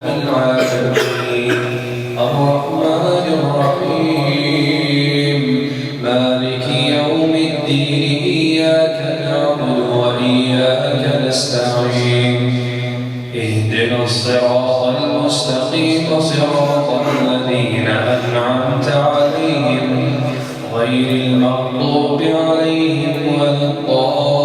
العالمين الرحمن الرحيم مالك يوم الدين إياك نعبد وإياك نستعين اهدنا الصراط المستقيم صراط الذين أنعمت عليهم غير المغضوب عليهم ولا الضالين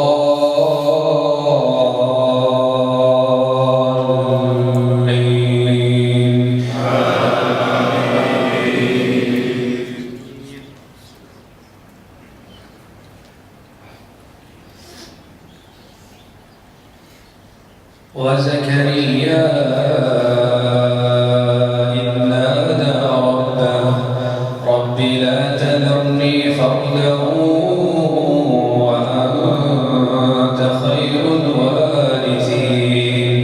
وزكريا إذ نادى ربه رب لا تذرني فردا وأنت خير الوارثين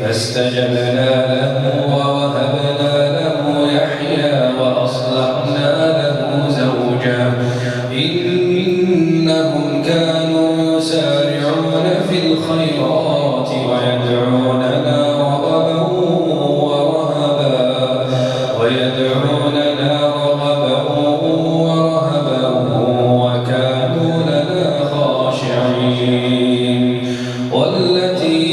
فاستجبنا له ووهبنا له يحيى وأصلحنا له زوجه إنهم كانوا يسارعون في الخيرات ويدعوننا رغبا ورهبا وكانوا لنا خاشعين والتي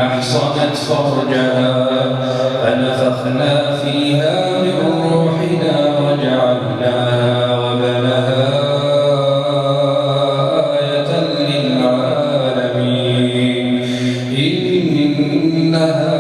أحصنت فرجها فنفخنا فيها من روحنا وجعلناها وبنها آية للعالمين إنها